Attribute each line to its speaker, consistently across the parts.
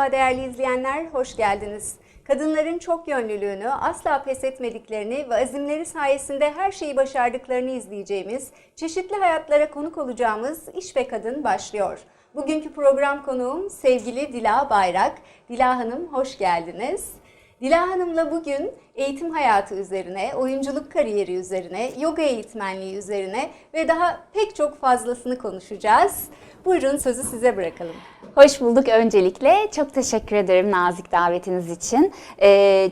Speaker 1: Merhaba değerli izleyenler, hoş geldiniz. Kadınların çok yönlülüğünü, asla pes etmediklerini ve azimleri sayesinde her şeyi başardıklarını izleyeceğimiz, çeşitli hayatlara konuk olacağımız İş ve Kadın başlıyor. Bugünkü program konuğum sevgili Dila Bayrak. Dila Hanım hoş geldiniz. Dila Hanım'la bugün eğitim hayatı üzerine, oyunculuk kariyeri üzerine, yoga eğitmenliği üzerine ve daha pek çok fazlasını konuşacağız. Buyurun sözü size bırakalım.
Speaker 2: Hoş bulduk öncelikle. Çok teşekkür ederim nazik davetiniz için.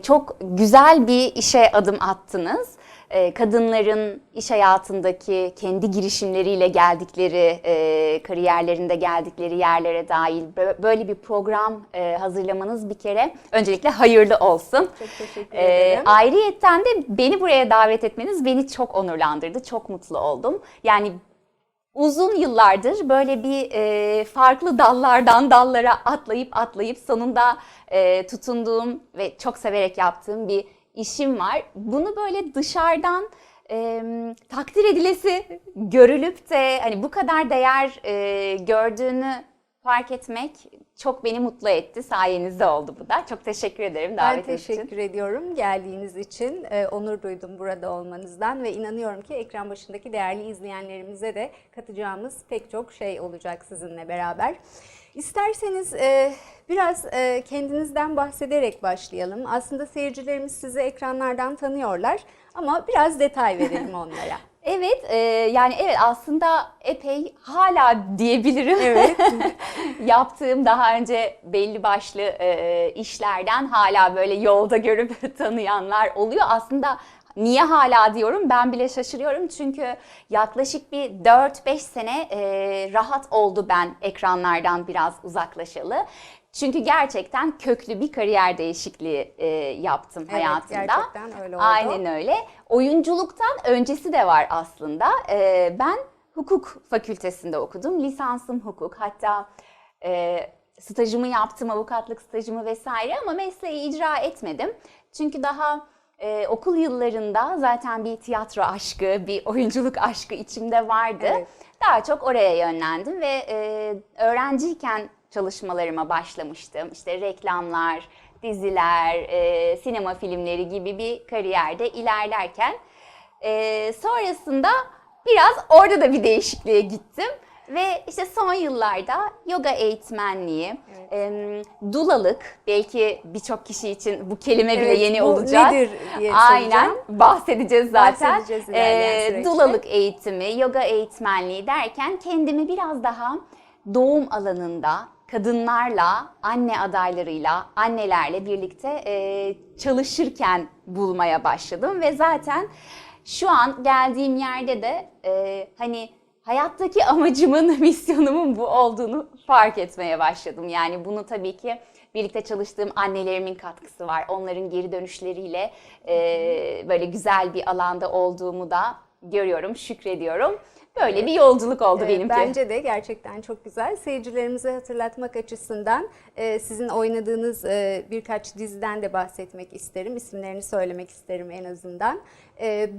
Speaker 2: Çok güzel bir işe adım attınız. Kadınların iş hayatındaki kendi girişimleriyle geldikleri, kariyerlerinde geldikleri yerlere dair böyle bir program hazırlamanız bir kere öncelikle hayırlı olsun.
Speaker 1: Çok teşekkür ederim.
Speaker 2: Ayrıyetten de beni buraya davet etmeniz beni çok onurlandırdı, çok mutlu oldum. Yani uzun yıllardır böyle bir farklı dallardan dallara atlayıp sonunda tutunduğum ve çok severek yaptığım bir işim var. Bunu böyle dışarıdan takdir edilesi görülüp de hani bu kadar değer gördüğünü fark etmek çok beni mutlu etti. Sayenizde oldu bu da. Çok teşekkür ederim davetiniz için.
Speaker 1: Ben teşekkür ediyorum geldiğiniz için. Onur duydum burada olmanızdan ve inanıyorum ki ekran başındaki değerli izleyenlerimize de katacağımız pek çok şey olacak sizinle beraber. İsterseniz biraz kendinizden bahsederek başlayalım. Aslında seyircilerimiz sizi ekranlardan tanıyorlar ama biraz detay verelim onlara.
Speaker 2: Evet, yani evet aslında epey hala diyebilirim.
Speaker 1: Evet.
Speaker 2: Yaptığım daha önce belli başlı işlerden hala böyle yolda görüp tanıyanlar oluyor. Aslında niye hala diyorum ben bile şaşırıyorum çünkü yaklaşık bir 4-5 sene rahat oldu ben ekranlardan biraz uzaklaşalı. Çünkü gerçekten köklü bir kariyer değişikliği yaptım hayatımda.
Speaker 1: Evet, gerçekten öyle oldu.
Speaker 2: Aynen öyle. Oyunculuktan öncesi de var aslında. Ben hukuk fakültesinde okudum. Lisansım hukuk. Hatta stajımı yaptım, avukatlık stajımı vesaire ama mesleği icra etmedim. Çünkü daha okul yıllarında zaten bir tiyatro aşkı, bir oyunculuk aşkı içimde vardı.
Speaker 1: Evet.
Speaker 2: Daha çok oraya yönlendim ve öğrenciyken çalışmalarıma başlamıştım. İşte reklamlar, diziler, sinema filmleri gibi bir kariyerde ilerlerken sonrasında biraz orada da bir değişikliğe gittim. Ve işte son yıllarda yoga eğitmenliği, evet. Dulalık, belki birçok kişi için bu kelime bile yeni
Speaker 1: bu
Speaker 2: olacak.
Speaker 1: Nedir diye
Speaker 2: Aynen, bahsedeceğiz zaten.
Speaker 1: Bahsedeceğiz
Speaker 2: Dulalık eğitimi, yoga eğitmenliği derken kendimi biraz daha doğum alanında kadınlarla, anne adaylarıyla, annelerle birlikte çalışırken bulmaya başladım. Ve zaten şu an geldiğim yerde de hani hayattaki amacımın, misyonumun bu olduğunu fark etmeye başladım. Yani bunu tabii ki birlikte çalıştığım annelerimin katkısı var. Onların geri dönüşleriyle böyle güzel bir alanda olduğumu da görüyorum, şükrediyorum. Böyle bir yolculuk oldu benimki.
Speaker 1: Bence de gerçekten çok güzel. Seyircilerimize hatırlatmak açısından sizin oynadığınız birkaç diziden de bahsetmek isterim. İsimlerini söylemek isterim en azından.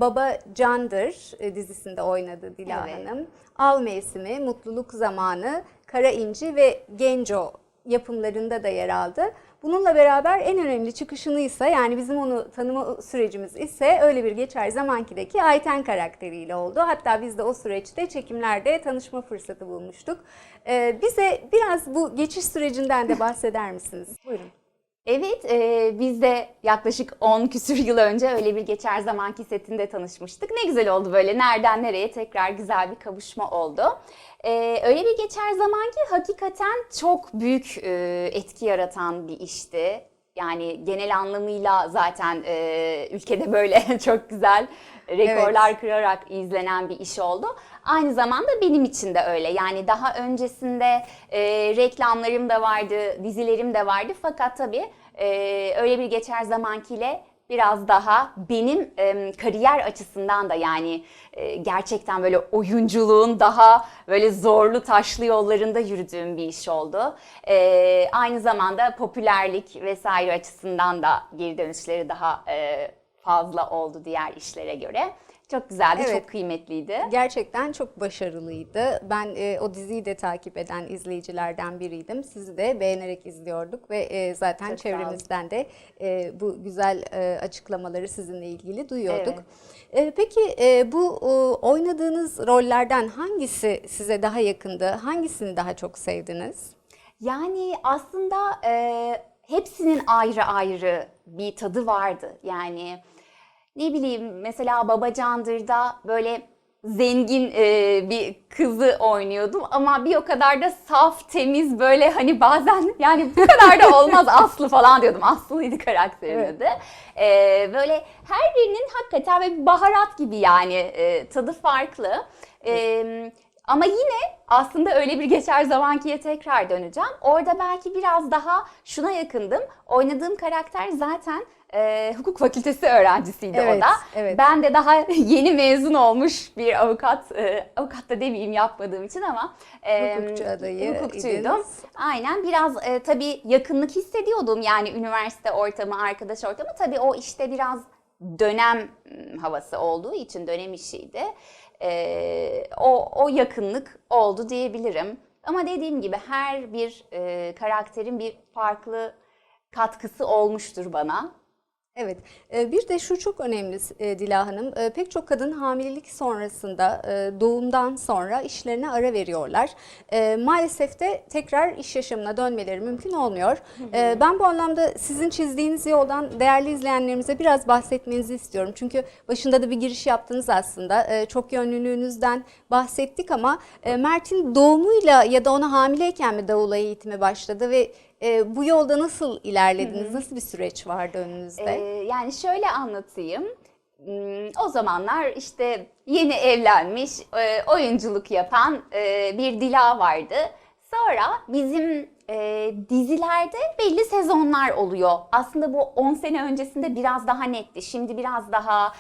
Speaker 1: Baba Candır dizisinde oynadı Dila Hanım. Av Mevsimi, Mutluluk Zamanı, Kara İnci ve Genco yapımlarında da yer aldı. Bununla beraber en önemli çıkışını ise yani bizim onu tanıma sürecimiz ise Öyle Bir Geçer Zamanki'deki Ayten karakteriyle oldu. Hatta biz de o süreçte çekimlerde tanışma fırsatı bulmuştuk. Bize biraz bu geçiş sürecinden de bahseder misiniz? Buyurun.
Speaker 2: Evet, biz de yaklaşık 10 küsür yıl önce Öyle Bir Geçer Zamanki setinde tanışmıştık. Ne güzel oldu böyle nereden nereye tekrar güzel bir kavuşma oldu. Öyle Bir Geçer Zamanki hakikaten çok büyük etki yaratan bir işti. Yani genel anlamıyla zaten ülkede böyle çok güzel rekorlar kırarak izlenen bir iş oldu. Aynı zamanda benim için de öyle. Yani daha öncesinde reklamlarım da vardı, dizilerim de vardı. Fakat tabii Öyle Bir Geçer Zamankiyle biraz daha benim kariyer açısından da yani gerçekten böyle oyunculuğun daha böyle zorlu taşlı yollarında yürüdüğüm bir iş oldu. Aynı zamanda popülerlik vesaire açısından da geri dönüşleri daha fazla oldu diğer işlere göre. Çok güzeldi,
Speaker 1: Evet.
Speaker 2: çok kıymetliydi.
Speaker 1: Gerçekten çok başarılıydı. Ben o diziyi de takip eden izleyicilerden biriydim. Sizi de beğenerek izliyorduk ve zaten
Speaker 2: Çok sağ olun.
Speaker 1: çevremizden de bu güzel açıklamaları sizinle ilgili duyuyorduk.
Speaker 2: Evet.
Speaker 1: Peki bu oynadığınız rollerden hangisi size daha yakındı? Hangisini daha çok sevdiniz?
Speaker 2: Yani aslında hepsinin ayrı ayrı bir tadı vardı. Yani ne bileyim, mesela Babacandır'da böyle zengin bir kızı oynuyordum ama bir o kadar da saf, temiz, böyle hani bazen yani bu kadar da olmaz Aslı falan diyordum. Aslı'ydı karakterin
Speaker 1: Evet.
Speaker 2: adı. Böyle her birinin hakikaten bir baharat gibi, yani tadı farklı. Ama yine aslında öyle bir geçer zamankiye tekrar döneceğim. Orada belki biraz daha şuna yakındım. Oynadığım karakter zaten hukuk fakültesi öğrencisiydi
Speaker 1: Evet,
Speaker 2: o da.
Speaker 1: evet.
Speaker 2: Ben de daha yeni mezun olmuş bir avukat, avukat da demeyeyim yapmadığım için ama
Speaker 1: Hukukçu adayı
Speaker 2: hukukçuydum.
Speaker 1: idiniz.
Speaker 2: Aynen, biraz tabii yakınlık hissediyordum, yani üniversite ortamı, arkadaş ortamı. Tabii o işte biraz dönem havası olduğu için, dönem işiydi. O yakınlık oldu diyebilirim. Ama dediğim gibi her bir karakterin bir farklı katkısı olmuştur bana.
Speaker 1: Evet, bir de şu çok önemli Dila Hanım, pek çok kadın hamilelik sonrasında, doğumdan sonra işlerine ara veriyorlar. Maalesef de tekrar iş yaşamına dönmeleri mümkün olmuyor. Ben bu anlamda sizin çizdiğiniz yoldan değerli izleyenlerimize biraz bahsetmenizi istiyorum. Çünkü başında da bir giriş yaptınız aslında, çok yönlülüğünüzden bahsettik ama Mert'in doğumuyla ya da ona hamileyken mi davula eğitimi başladı ve bu yolda nasıl ilerlediniz? Nasıl bir süreç vardı önünüzde?
Speaker 2: Yani şöyle anlatayım. O zamanlar işte yeni evlenmiş, oyunculuk yapan bir Dila vardı. Sonra bizim dizilerde belli sezonlar oluyor. Aslında bu 10 sene öncesinde biraz daha netti. Şimdi biraz daha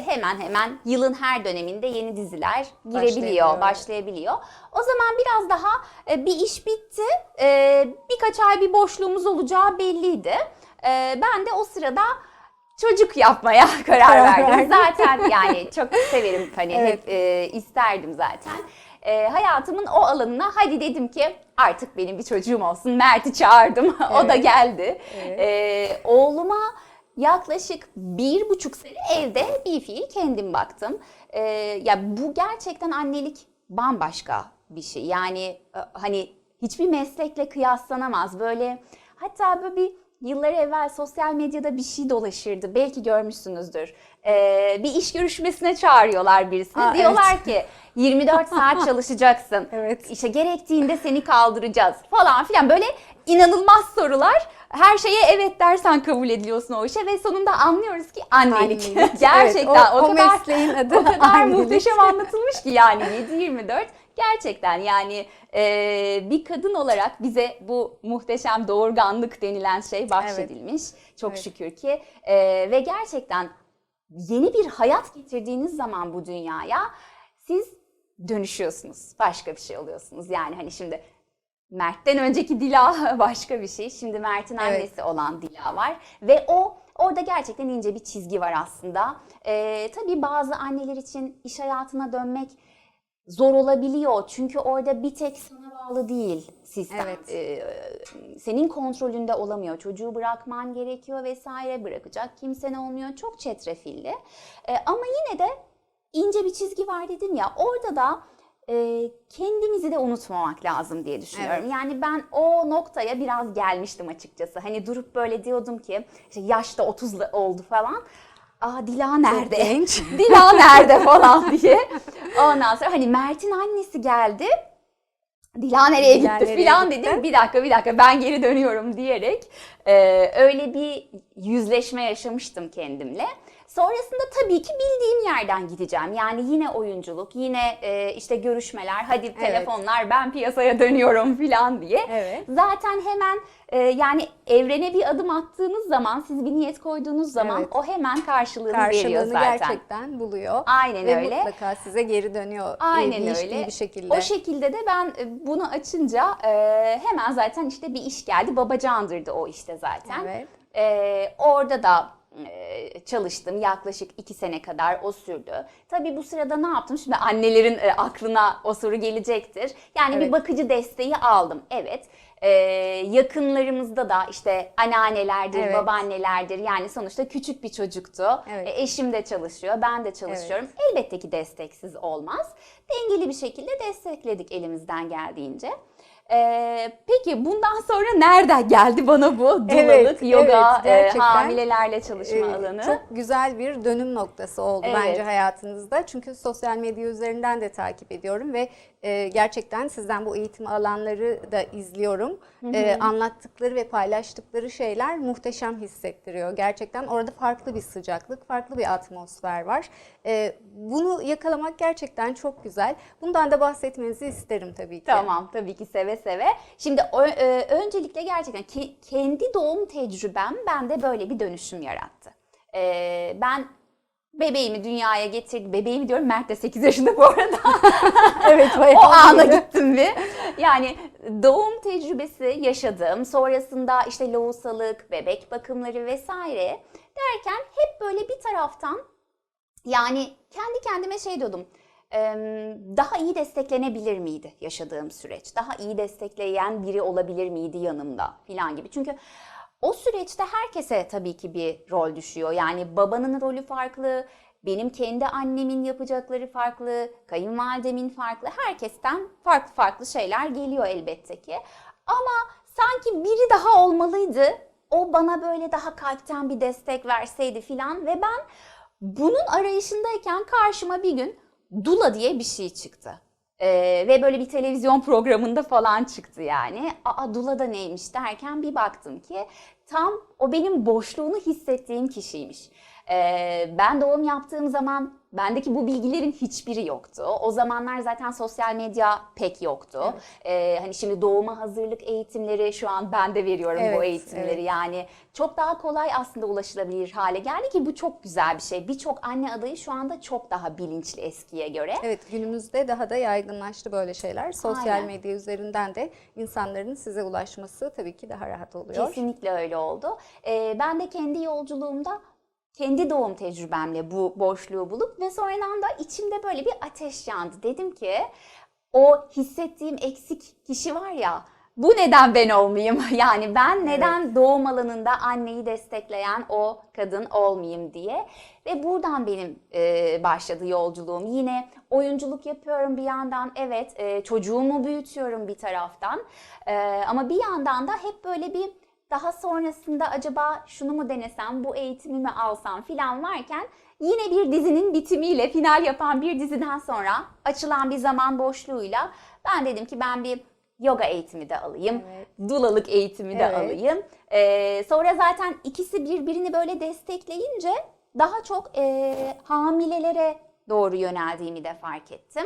Speaker 2: hemen hemen yılın her döneminde yeni diziler girebiliyor, başlayabiliyor. O zaman biraz daha bir iş bitti. Birkaç ay bir boşluğumuz olacağı belliydi. Ben de o sırada çocuk yapmaya karar verdim. Zaten yani çok severim, hani
Speaker 1: Evet.
Speaker 2: hep isterdim zaten. Hayatımın o alanına hadi dedim ki artık benim bir çocuğum olsun. Mert'i çağırdım. O da geldi. Oğluma yaklaşık 1,5 sene evde bir fiil kendim baktım. Ya bu gerçekten annelik bambaşka bir şey. Yani hani hiçbir meslekle kıyaslanamaz. Böyle, hatta böyle bir yıllar evvel sosyal medyada bir şey dolaşırdı. Belki görmüşsünüzdür. Bir iş görüşmesine çağırıyorlar birisini. Diyorlar ki 24 saat çalışacaksın.
Speaker 1: Evet.
Speaker 2: İşte gerektiğinde seni kaldıracağız falan filan. Böyle inanılmaz sorular. Her şeye evet dersen kabul ediliyorsun o işe ve sonunda anlıyoruz ki annelik. Gerçekten
Speaker 1: Evet,
Speaker 2: o kadar
Speaker 1: mesleğin adı
Speaker 2: o kadar
Speaker 1: annelik.
Speaker 2: muhteşem anlatılmış ki, yani 7/24. Gerçekten yani bir kadın olarak bize bu muhteşem doğurganlık denilen şey bahşedilmiş. Çok
Speaker 1: Evet.
Speaker 2: şükür ki. Ve gerçekten yeni bir hayat getirdiğiniz zaman bu dünyaya siz dönüşüyorsunuz. Başka bir şey oluyorsunuz. Yani hani şimdi Mert'ten önceki Dila başka bir şey. Şimdi Mert'in annesi olan Dila var. Ve orada gerçekten ince bir çizgi var aslında. Tabii bazı anneler için iş hayatına dönmek zor olabiliyor. Çünkü orada bir tek sana bağlı değil sistem.
Speaker 1: Evet.
Speaker 2: Senin kontrolünde olamıyor. Çocuğu bırakman gerekiyor vesaire. Bırakacak kimsen olmuyor. Çok çetrefilli. Ama yine de ince bir çizgi var dedim ya. Orada da kendimizi de unutmamak lazım diye düşünüyorum.
Speaker 1: Evet.
Speaker 2: Yani ben o noktaya biraz gelmiştim açıkçası. Hani durup böyle diyordum ki işte yaşta 30 oldu falan. Aa, Dila nerede?
Speaker 1: genç.
Speaker 2: Dila nerede falan diye. Ondan sonra hani Mert'in annesi geldi. Dila nereye
Speaker 1: Dila
Speaker 2: gitti
Speaker 1: nereye
Speaker 2: falan
Speaker 1: gitti?
Speaker 2: dedim. Bir dakika ben geri dönüyorum diyerek öyle bir yüzleşme yaşamıştım kendimle. Sonrasında tabii ki bildiğim yerden gideceğim. Yani yine oyunculuk, yine işte görüşmeler, hadi telefonlar, ben piyasaya dönüyorum falan diye.
Speaker 1: Evet.
Speaker 2: Zaten hemen yani evrene bir adım attığınız zaman, siz bir niyet koyduğunuz zaman
Speaker 1: Evet.
Speaker 2: o hemen karşılığını veriyor zaten.
Speaker 1: Gerçekten buluyor.
Speaker 2: Aynen
Speaker 1: Ve
Speaker 2: öyle.
Speaker 1: mutlaka size geri dönüyor.
Speaker 2: Aynen
Speaker 1: ilişkili
Speaker 2: öyle.
Speaker 1: bir şekilde.
Speaker 2: O şekilde de ben bunu açınca hemen zaten işte bir iş geldi. Babacandır'dı o işte zaten.
Speaker 1: Evet.
Speaker 2: Orada da çalıştım. Yaklaşık 2 sene kadar o sürdü. Tabii bu sırada ne yaptım? Şimdi annelerin aklına o soru gelecektir. Yani
Speaker 1: Evet.
Speaker 2: bir bakıcı desteği aldım. Evet. Yakınlarımızda da işte anneannelerdir,
Speaker 1: Evet.
Speaker 2: babaannelerdir. Yani sonuçta küçük bir çocuktu.
Speaker 1: Evet.
Speaker 2: Eşim de çalışıyor, ben de çalışıyorum. Elbette ki desteksiz olmaz. Dengeli bir şekilde destekledik elimizden geldiğince. Peki bundan sonra nereden geldi bana bu dulalık,
Speaker 1: Evet,
Speaker 2: yoga,
Speaker 1: evet, gerçekten,
Speaker 2: hamilelerle çalışma alanı?
Speaker 1: Çok güzel bir dönüm noktası oldu
Speaker 2: Evet.
Speaker 1: bence hayatınızda. Çünkü sosyal medya üzerinden de takip ediyorum ve gerçekten sizden bu eğitim alanları da izliyorum. Anlattıkları ve paylaştıkları şeyler muhteşem hissettiriyor. Gerçekten orada farklı bir sıcaklık, farklı bir atmosfer var. Bunu yakalamak gerçekten çok güzel. Bundan da bahsetmenizi isterim tabii ki.
Speaker 2: Tamam, tabii ki seve seve. Şimdi öncelikle gerçekten kendi doğum tecrübem bende böyle bir dönüşüm yarattı. Ben bebeğimi dünyaya getirdim. Bebeğimi diyorum, Mert de 8 yaşında bu arada.
Speaker 1: Evet,
Speaker 2: O ana gittim bir. Yani doğum tecrübesi yaşadım. Sonrasında işte lohusalık, bebek bakımları vesaire derken hep böyle bir taraftan yani kendi kendime şey diyordum. Daha iyi desteklenebilir miydi yaşadığım süreç? Daha iyi destekleyen biri olabilir miydi yanımda filan gibi. Çünkü o süreçte herkese tabii ki bir rol düşüyor. Yani babanın rolü farklı, benim kendi annemin yapacakları farklı, kayınvalidemin farklı. Herkesten farklı farklı şeyler geliyor elbette ki. Ama sanki biri daha olmalıydı. O bana böyle daha kalpten bir destek verseydi filan ve ben bunun arayışındayken karşıma bir gün Dula diye bir şey çıktı. Ve böyle bir televizyon programında falan çıktı yani. Dula da neymiş derken bir baktım ki tam o benim boşluğunu hissettiğim kişiymiş. Ben doğum yaptığım zaman bendeki bu bilgilerin hiçbiri yoktu. O zamanlar zaten sosyal medya pek yoktu. Hani şimdi doğuma hazırlık eğitimleri şu an ben de veriyorum bu eğitimleri. Yani çok daha kolay aslında ulaşılabilir hale geldi ki bu çok güzel bir şey. Birçok anne adayı şu anda çok daha bilinçli eskiye göre.
Speaker 1: Evet, günümüzde daha da yaygınlaştı böyle şeyler. Sosyal
Speaker 2: Aynen.
Speaker 1: medya üzerinden de insanların size ulaşması tabii ki daha rahat oluyor.
Speaker 2: Kesinlikle öyle oldu. Ben de kendi yolculuğumda kendi doğum tecrübemle bu boşluğu bulup ve sonradan da içimde böyle bir ateş yandı. Dedim ki o hissettiğim eksik kişi var ya, bu neden ben olmayayım? Yani ben neden doğum alanında anneyi destekleyen o kadın olmayayım diye. Ve buradan benim başladı yolculuğum. Yine oyunculuk yapıyorum bir yandan. Evet, çocuğumu büyütüyorum bir taraftan. Ama bir yandan da hep böyle bir daha sonrasında acaba şunu mu denesem, bu eğitimi mi alsam filan varken yine bir dizinin bitimiyle, final yapan bir diziden sonra açılan bir zaman boşluğuyla ben dedim ki ben bir yoga eğitimi de alayım, dulalık eğitimi de alayım. Sonra zaten ikisi birbirini böyle destekleyince daha çok hamilelere doğru yöneldiğimi de fark ettim.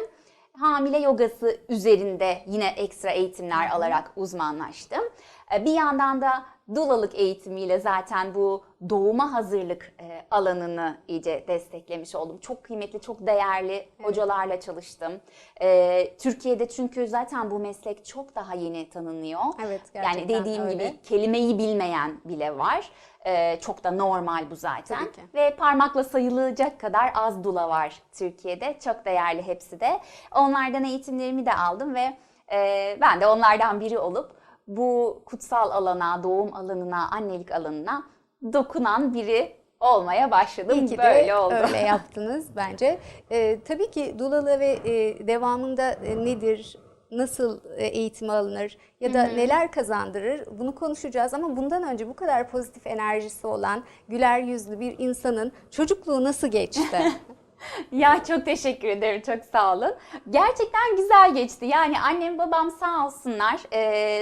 Speaker 2: Hamile yogası üzerinde yine ekstra eğitimler alarak uzmanlaştım. Bir yandan da dulalık eğitimiyle zaten bu doğuma hazırlık alanını iyice desteklemiş oldum. Çok kıymetli, çok değerli hocalarla çalıştım. Türkiye'de çünkü zaten bu meslek çok daha yeni tanınıyor.
Speaker 1: Evet, gerçekten
Speaker 2: yani dediğim
Speaker 1: öyle.
Speaker 2: gibi kelimeyi bilmeyen bile var. Çok da normal bu zaten.
Speaker 1: Tabii ki.
Speaker 2: Ve parmakla sayılacak kadar az dula var Türkiye'de. Çok değerli hepsi de. Onlardan eğitimlerimi de aldım ve ben de onlardan biri olup bu kutsal alana, doğum alanına, annelik alanına dokunan biri olmaya başladım.
Speaker 1: İyi ki
Speaker 2: böyle
Speaker 1: de
Speaker 2: oldu.
Speaker 1: öyle yaptınız bence. Tabii ki dulalı ve devamında nedir, nasıl eğitim alınır ya da neler kazandırır bunu konuşacağız. Ama bundan önce bu kadar pozitif enerjisi olan, güler yüzlü bir insanın çocukluğu nasıl geçti?
Speaker 2: Ya çok teşekkür ederim, çok sağ olun. Gerçekten güzel geçti. Yani annem babam sağ olsunlar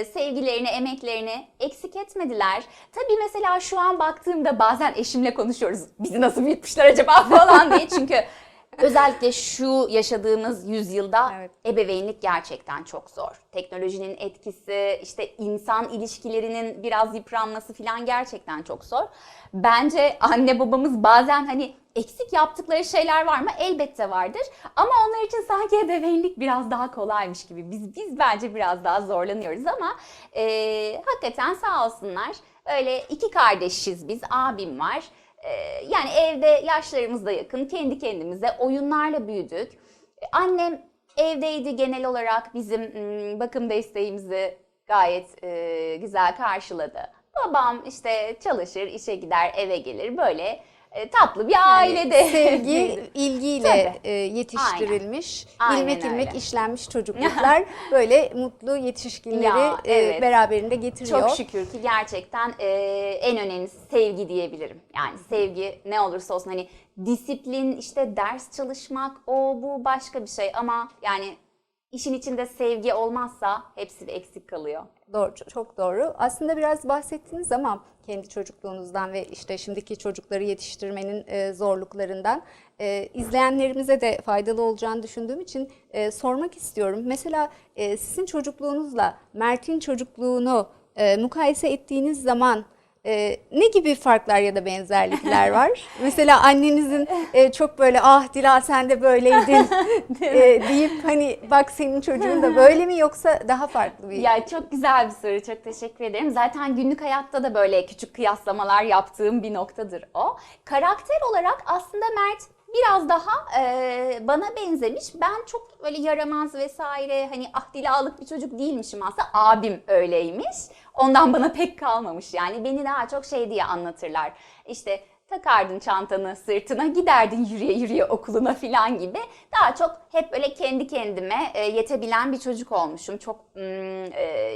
Speaker 2: sevgilerini, emeklerini eksik etmediler. Tabii mesela şu an baktığımda bazen eşimle konuşuyoruz. Bizi nasıl büyütmüşler acaba falan diye. Çünkü özellikle şu yaşadığımız yüzyılda ebeveynlik gerçekten çok zor. Teknolojinin etkisi, işte insan ilişkilerinin biraz yıpranması falan gerçekten çok zor. Bence anne babamız bazen hani eksik yaptıkları şeyler var mı? Elbette vardır. Ama onlar için sanki ebeveynlik biraz daha kolaymış gibi. Biz bence biraz daha zorlanıyoruz ama hakikaten sağ olsunlar. Öyle iki kardeşiz biz, abim var. Yani evde yaşlarımız da yakın, kendi kendimize oyunlarla büyüdük. Annem evdeydi genel olarak, bizim bakım desteğimizi gayet güzel karşıladı. Babam işte çalışır, işe gider, eve gelir, böyle tatlı bir ailede.
Speaker 1: Sevgi,
Speaker 2: büyüdüm.
Speaker 1: ilgiyle
Speaker 2: Tabii.
Speaker 1: yetiştirilmiş,
Speaker 2: Aynen
Speaker 1: ilmek ilmek
Speaker 2: öyle.
Speaker 1: işlenmiş çocukluklar böyle mutlu yetişkinleri
Speaker 2: Ya, evet.
Speaker 1: beraberinde getiriyor.
Speaker 2: Çok şükür ki gerçekten en önemlisi sevgi diyebilirim. Yani sevgi ne olursa olsun, hani disiplin, işte ders çalışmak, o bu başka bir şey ama yani işin içinde sevgi olmazsa hepsi de eksik kalıyor.
Speaker 1: Doğru, çok doğru. Aslında biraz bahsettiniz ama kendi çocukluğunuzdan ve işte şimdiki çocukları yetiştirmenin zorluklarından izleyenlerimize de faydalı olacağını düşündüğüm için sormak istiyorum. Mesela sizin çocukluğunuzla Mert'in çocukluğunu mukayese ettiğiniz zaman ne gibi farklar ya da benzerlikler var? Mesela annenizin çok böyle ah Dila sen de böyleydin deyip hani bak senin çocuğun da böyle mi, yoksa daha farklı bir...
Speaker 2: Ya çok güzel bir soru, çok teşekkür ederim. Zaten günlük hayatta da böyle küçük kıyaslamalar yaptığım bir noktadır o. Karakter olarak aslında Mert biraz daha bana benzemiş. Ben çok böyle yaramaz vesaire, hani ah Dila'lık bir çocuk değilmişim aslında. Abim öyleymiş. Ondan bana pek kalmamış yani. Beni daha çok şey diye anlatırlar. İşte takardın çantanı sırtına, giderdin yürüye yürüye okuluna falan gibi. Daha çok hep böyle kendi kendime yetebilen bir çocuk olmuşum. Çok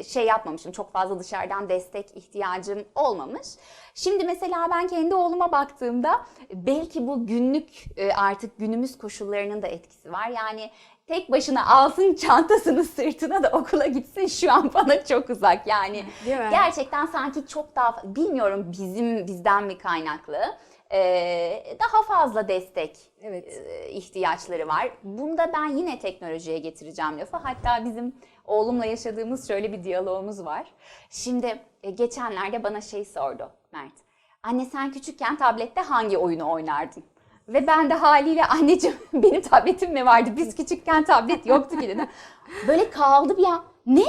Speaker 2: şey yapmamışım, çok fazla dışarıdan destek ihtiyacım olmamış. Şimdi mesela ben kendi oğluma baktığımda belki bu günlük artık günümüz koşullarının da etkisi var. Yani tek başına alsın çantasını sırtına da okula gitsin şu an bana çok uzak. Yani
Speaker 1: Değil mi?
Speaker 2: gerçekten sanki çok daha, bilmiyorum bizden mi kaynaklı, daha fazla destek
Speaker 1: Evet.
Speaker 2: ihtiyaçları var. Bunda ben yine teknolojiye getireceğim lafı. Hatta bizim oğlumla yaşadığımız şöyle bir diyalogumuz var. Şimdi geçenlerde bana şey sordu Mert. Anne sen küçükken tablette hangi oyunu oynardın? Ve ben de haliyle anneciğim benim tabletim mi vardı? Biz küçükken tablet yoktu ki dedim. Böyle kaldım ya. Ne?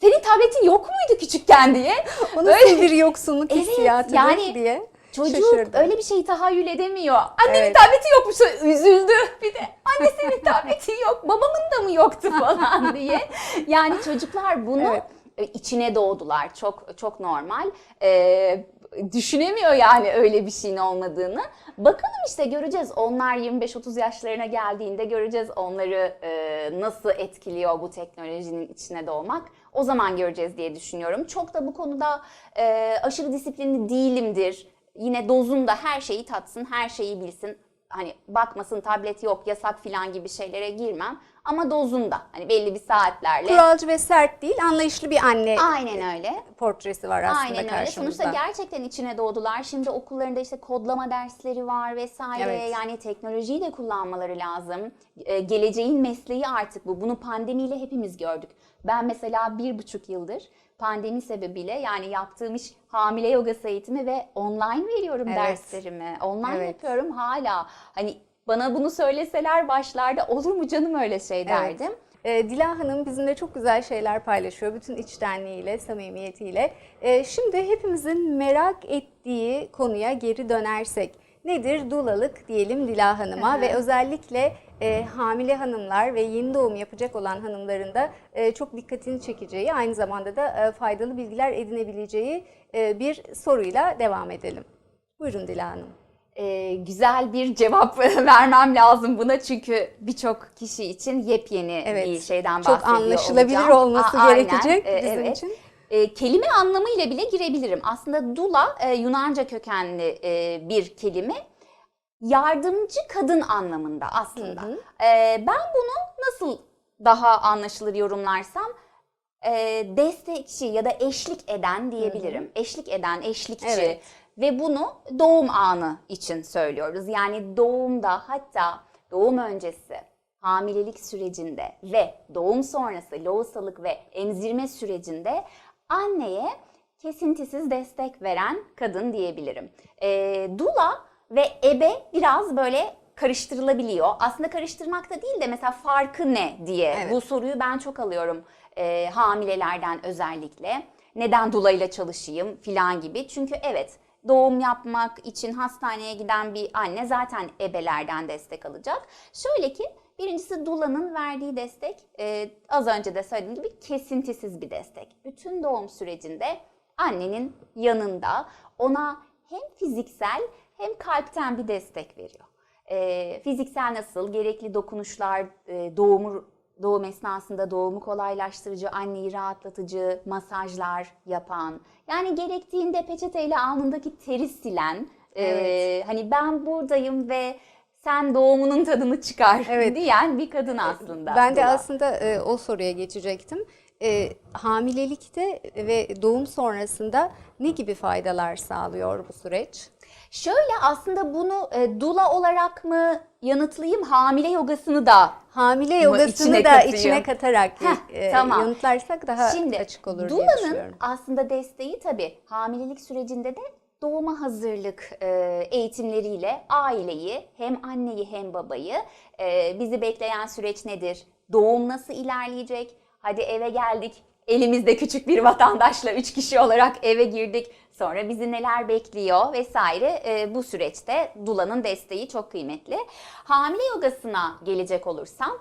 Speaker 2: Senin tabletin yok muydu küçükken diye.
Speaker 1: O nasıl bir yoksunluk
Speaker 2: Evet,
Speaker 1: hissiyatıdır
Speaker 2: yani
Speaker 1: diye
Speaker 2: çocuk
Speaker 1: şaşırdım.
Speaker 2: öyle bir şeyi tahayyül edemiyor. Annemin
Speaker 1: Evet.
Speaker 2: tableti yokmuş, üzüldü bir de. Anne senin tabletin yok, babamın da mı yoktu falan diye. Yani çocuklar bunu içine doğdular. Çok çok normal. Düşünemiyor yani öyle bir şeyin olmadığını. Bakalım işte, göreceğiz. Onlar 25-30 yaşlarına geldiğinde göreceğiz onları nasıl etkiliyor bu teknolojinin içine doğmak. O zaman göreceğiz diye düşünüyorum. Çok da bu konuda aşırı disiplinli değilimdir. Yine dozunda her şeyi tatsın, her şeyi bilsin. Hani bakmasın tablet yok, yasak falan gibi şeylere girmem. Ama dozunda, hani belli bir saatlerle.
Speaker 1: Kuralcı ve sert değil, anlayışlı bir anne
Speaker 2: Aynen öyle.
Speaker 1: portresi var aslında
Speaker 2: Aynen öyle.
Speaker 1: karşımızda.
Speaker 2: Sonuçta gerçekten içine doğdular. Şimdi okullarında işte kodlama dersleri var vesaire.
Speaker 1: Evet.
Speaker 2: Yani teknolojiyi de kullanmaları lazım. Geleceğin mesleği artık bu. Bunu pandemiyle hepimiz gördük. Ben mesela 1,5 yıldır pandemi sebebiyle yani yaptığım iş hamile yogası eğitimi ve online veriyorum
Speaker 1: Evet.
Speaker 2: derslerimi. Online
Speaker 1: Evet.
Speaker 2: yapıyorum hala. Hani bana bunu söyleseler başlarda olur mu canım öyle şey derdim.
Speaker 1: Dila Hanım bizimle çok güzel şeyler paylaşıyor. Bütün içtenliğiyle, samimiyetiyle. Şimdi hepimizin merak ettiği konuya geri dönersek. Nedir? Dulalık diyelim Dila Hanım'a ve özellikle hamile hanımlar ve yeni doğum yapacak olan hanımların da çok dikkatini çekeceği, aynı zamanda da faydalı bilgiler edinebileceği bir soruyla devam edelim. Buyurun Dila Hanım.
Speaker 2: Güzel bir cevap vermem lazım buna, çünkü birçok kişi için yepyeni bir şeyden bahsediyor
Speaker 1: Çok anlaşılabilir
Speaker 2: olacağım.
Speaker 1: olması
Speaker 2: Aynen,
Speaker 1: gerekecek bizim
Speaker 2: evet.
Speaker 1: için.
Speaker 2: Kelime anlamıyla bile girebilirim. Aslında dula Yunanca kökenli bir kelime. Yardımcı kadın anlamında aslında. Ben bunu nasıl daha anlaşılır yorumlarsam, destekçi ya da eşlik eden diyebilirim. Eşlik eden, eşlikçi.
Speaker 1: Evet.
Speaker 2: Ve bunu doğum anı için söylüyoruz. Yani doğumda, hatta doğum öncesi, hamilelik sürecinde ve doğum sonrası lohusalık ve emzirme sürecinde anneye kesintisiz destek veren kadın diyebilirim. Dula ve ebe biraz böyle karıştırılabiliyor. Aslında karıştırmak da değil de mesela farkı ne diye bu soruyu ben çok alıyorum hamilelerden özellikle. Neden dulayla çalışayım filan gibi. Çünkü evet, doğum yapmak için hastaneye giden bir anne zaten ebelerden destek alacak. Şöyle ki birincisi doula'nın verdiği destek az önce de söylediğim gibi kesintisiz bir destek. Bütün doğum sürecinde annenin yanında ona hem fiziksel hem kalpten bir destek veriyor. Fiziksel nasıl? Gerekli dokunuşlar, doğum esnasında doğumu kolaylaştırıcı, anneyi rahatlatıcı masajlar yapan, yani gerektiğinde peçeteyle alnındaki teri silen, hani ben buradayım ve sen doğumunun tadını çıkar diyen bir kadın aslında.
Speaker 1: Ben de
Speaker 2: doula.
Speaker 1: aslında o soruya geçecektim. Hamilelikte ve doğum sonrasında ne gibi faydalar sağlıyor bu süreç?
Speaker 2: Şöyle aslında bunu doula olarak mı yanıtlayayım, hamile yogasını da
Speaker 1: Hamile yogasını da
Speaker 2: katayım?
Speaker 1: içine katarak
Speaker 2: tamam.
Speaker 1: yanıtlarsak daha açık olur diye
Speaker 2: doula'nın
Speaker 1: düşünüyorum.
Speaker 2: aslında desteği tabii hamilelik sürecinde de doğuma hazırlık eğitimleriyle aileyi, hem anneyi hem babayı, bizi bekleyen süreç nedir? Doğum nasıl ilerleyecek? Hadi eve geldik, elimizde küçük bir vatandaşla 3 kişi olarak eve girdik. Sonra bizi neler bekliyor vesaire, bu süreçte doula'nın desteği çok kıymetli. Hamile yogasına gelecek olursam,